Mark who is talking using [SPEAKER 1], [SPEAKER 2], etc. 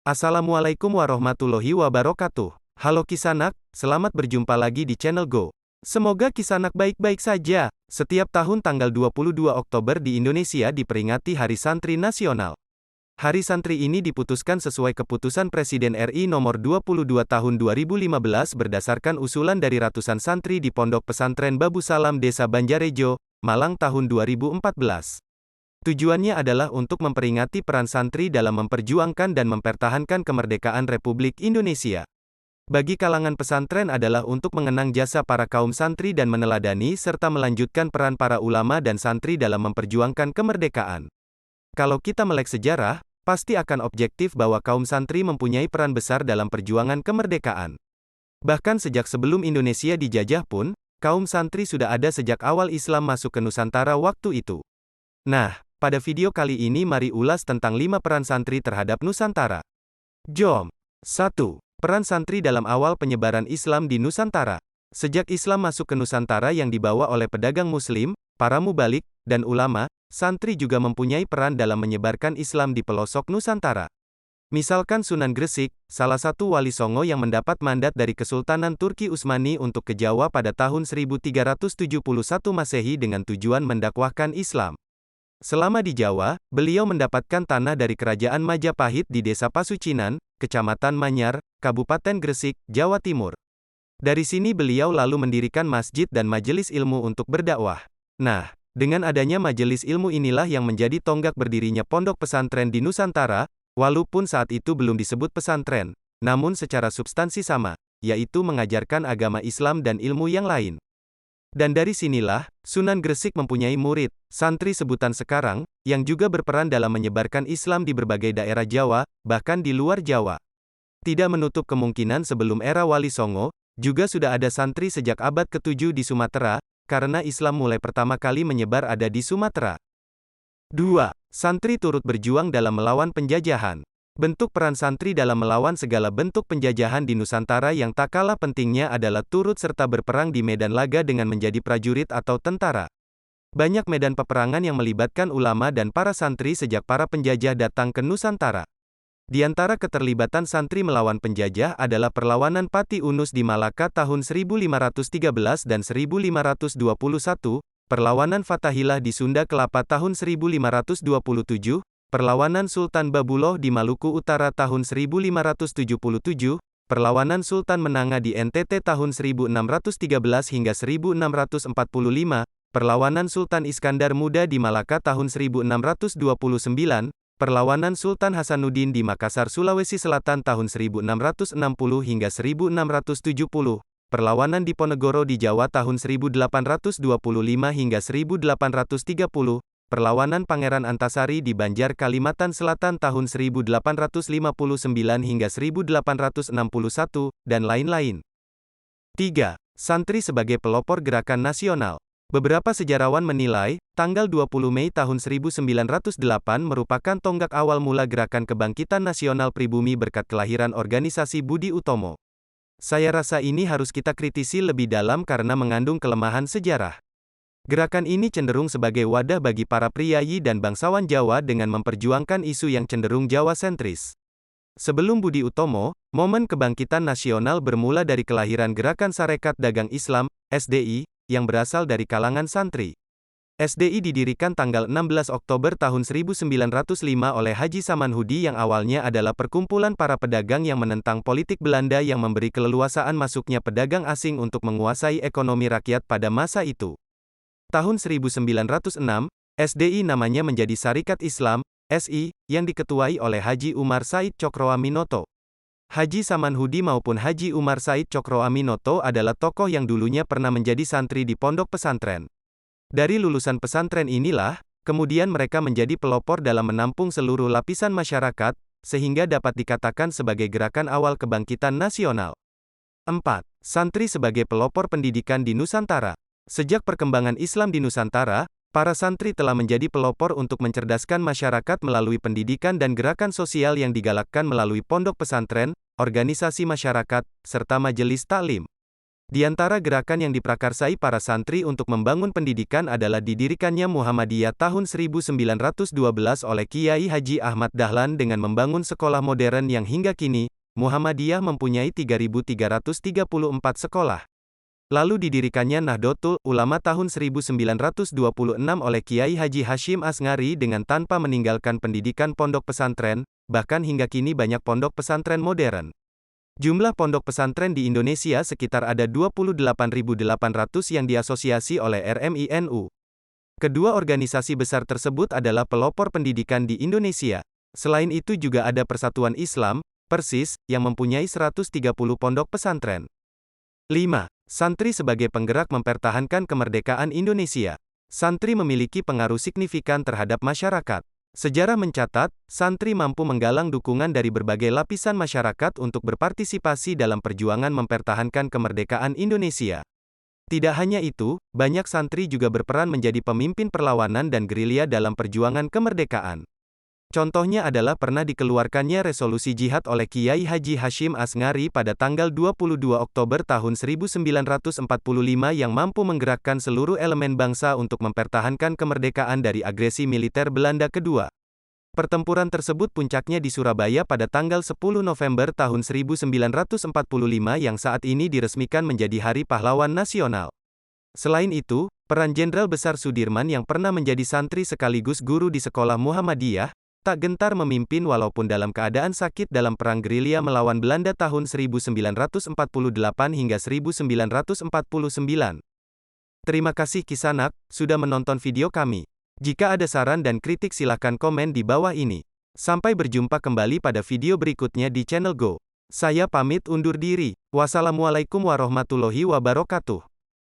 [SPEAKER 1] Assalamualaikum warahmatullahi wabarakatuh. Halo Kisanak, selamat berjumpa lagi di channel Go. Semoga Kisanak baik-baik saja. Setiap tahun tanggal 22 Oktober di Indonesia diperingati Hari Santri Nasional. Hari Santri ini diputuskan sesuai keputusan Presiden RI nomor 22 tahun 2015 berdasarkan usulan dari ratusan santri di Pondok Pesantren Babu Salam Desa Banjarejo, Malang tahun 2014. Tujuannya adalah untuk memperingati peran santri dalam memperjuangkan dan mempertahankan kemerdekaan Republik Indonesia. Bagi kalangan pesantren adalah untuk mengenang jasa para kaum santri dan meneladani serta melanjutkan peran para ulama dan santri dalam memperjuangkan kemerdekaan. Kalau kita melek sejarah, pasti akan objektif bahwa kaum santri mempunyai peran besar dalam perjuangan kemerdekaan. Bahkan sejak sebelum Indonesia dijajah pun, kaum santri sudah ada sejak awal Islam masuk ke Nusantara waktu itu. Nah, pada video kali ini mari ulas tentang 5 peran santri terhadap Nusantara. Jom. 1. Peran santri dalam awal penyebaran Islam di Nusantara. Sejak Islam masuk ke Nusantara yang dibawa oleh pedagang Muslim, para mubalik, dan ulama, santri juga mempunyai peran dalam menyebarkan Islam di pelosok Nusantara. Misalkan Sunan Gresik, salah satu wali Songo yang mendapat mandat dari Kesultanan Turki Utsmani untuk ke Jawa pada tahun 1371 Masehi dengan tujuan mendakwahkan Islam. Selama di Jawa, beliau mendapatkan tanah dari Kerajaan Majapahit di Desa Pasucinan, Kecamatan Manyar, Kabupaten Gresik, Jawa Timur. Dari sini beliau lalu mendirikan masjid dan majelis ilmu untuk berdakwah. Nah, dengan adanya majelis ilmu inilah yang menjadi tonggak berdirinya pondok pesantren di Nusantara, walaupun saat itu belum disebut pesantren, namun secara substansi sama, yaitu mengajarkan agama Islam dan ilmu yang lain. Dan dari sinilah, Sunan Gresik mempunyai murid, santri sebutan sekarang, yang juga berperan dalam menyebarkan Islam di berbagai daerah Jawa, bahkan di luar Jawa. Tidak menutup kemungkinan sebelum era Wali Songo, juga sudah ada santri sejak abad ke-7 di Sumatera, karena Islam mulai pertama kali menyebar ada di Sumatera. 2. Santri turut berjuang dalam melawan penjajahan. Bentuk peran santri dalam melawan segala bentuk penjajahan di Nusantara yang tak kalah pentingnya adalah turut serta berperang di medan laga dengan menjadi prajurit atau tentara. Banyak medan peperangan yang melibatkan ulama dan para santri sejak para penjajah datang ke Nusantara. Di antara keterlibatan santri melawan penjajah adalah perlawanan Pati Unus di Malaka tahun 1513 dan 1521, perlawanan Fathahilah di Sunda Kelapa tahun 1527, perlawanan Sultan Babuloh di Maluku Utara tahun 1577, perlawanan Sultan Menanga di NTT tahun 1613 hingga 1645, perlawanan Sultan Iskandar Muda di Malaka tahun 1629, perlawanan Sultan Hasanuddin di Makassar Sulawesi Selatan tahun 1660 hingga 1670, perlawanan Diponegoro di Jawa tahun 1825 hingga 1830, perlawanan Pangeran Antasari di Banjar Kalimantan Selatan tahun 1859 hingga 1861, dan lain-lain. 3. Santri sebagai pelopor gerakan nasional. Beberapa sejarawan menilai, tanggal 20 Mei tahun 1908 merupakan tonggak awal mula gerakan kebangkitan nasional pribumi berkat kelahiran organisasi Budi Utomo. Saya rasa ini harus kita kritisi lebih dalam karena mengandung kelemahan sejarah. Gerakan ini cenderung sebagai wadah bagi para priyayi dan bangsawan Jawa dengan memperjuangkan isu yang cenderung Jawa sentris. Sebelum Budi Utomo, momen kebangkitan nasional bermula dari kelahiran Gerakan Sarekat Dagang Islam, SDI, yang berasal dari kalangan santri. SDI didirikan tanggal 16 Oktober tahun 1905 oleh Haji Samanhudi yang awalnya adalah perkumpulan para pedagang yang menentang politik Belanda yang memberi keleluasaan masuknya pedagang asing untuk menguasai ekonomi rakyat pada masa itu. Tahun 1906, SDI namanya menjadi Syarikat Islam, SI, yang diketuai oleh Haji Umar Said Cokroaminoto. Haji Samanhudi maupun Haji Umar Said Cokroaminoto adalah tokoh yang dulunya pernah menjadi santri di pondok pesantren. Dari lulusan pesantren inilah, kemudian mereka menjadi pelopor dalam menampung seluruh lapisan masyarakat, sehingga dapat dikatakan sebagai gerakan awal kebangkitan nasional. 4. Santri sebagai pelopor pendidikan di Nusantara. Sejak perkembangan Islam di Nusantara, para santri telah menjadi pelopor untuk mencerdaskan masyarakat melalui pendidikan dan gerakan sosial yang digalakkan melalui pondok pesantren, organisasi masyarakat, serta majelis taklim. Di antara gerakan yang diprakarsai para santri untuk membangun pendidikan adalah didirikannya Muhammadiyah tahun 1912 oleh Kiai Haji Ahmad Dahlan dengan membangun sekolah modern yang hingga kini, Muhammadiyah mempunyai 3.334 sekolah. Lalu didirikannya Nahdlatul Ulama tahun 1926 oleh Kiai Haji Hashim Asngari dengan tanpa meninggalkan pendidikan pondok pesantren, bahkan hingga kini banyak pondok pesantren modern. Jumlah pondok pesantren di Indonesia sekitar ada 28.800 yang diasosiasi oleh RMI-NU. Kedua organisasi besar tersebut adalah pelopor pendidikan di Indonesia. Selain itu juga ada Persatuan Islam, Persis, yang mempunyai 130 pondok pesantren. 5. Santri sebagai penggerak mempertahankan kemerdekaan Indonesia. Santri memiliki pengaruh signifikan terhadap masyarakat. Sejarah mencatat, santri mampu menggalang dukungan dari berbagai lapisan masyarakat untuk berpartisipasi dalam perjuangan mempertahankan kemerdekaan Indonesia. Tidak hanya itu, banyak santri juga berperan menjadi pemimpin perlawanan dan gerilya dalam perjuangan kemerdekaan. Contohnya adalah pernah dikeluarkannya resolusi jihad oleh Kiai Haji Hashim Asngari pada tanggal 22 Oktober tahun 1945 yang mampu menggerakkan seluruh elemen bangsa untuk mempertahankan kemerdekaan dari agresi militer Belanda kedua. Pertempuran tersebut puncaknya di Surabaya pada tanggal 10 November tahun 1945 yang saat ini diresmikan menjadi Hari Pahlawan Nasional. Selain itu, peran Jenderal Besar Sudirman yang pernah menjadi santri sekaligus guru di sekolah Muhammadiyah, tak gentar memimpin walaupun dalam keadaan sakit dalam perang gerilya melawan Belanda tahun 1948 hingga 1949. Terima kasih Kisanak, sudah menonton video kami. Jika ada saran dan kritik silakan komen di bawah ini. Sampai berjumpa kembali pada video berikutnya di channel Go. Saya pamit undur diri. Wassalamualaikum warahmatullahi wabarakatuh.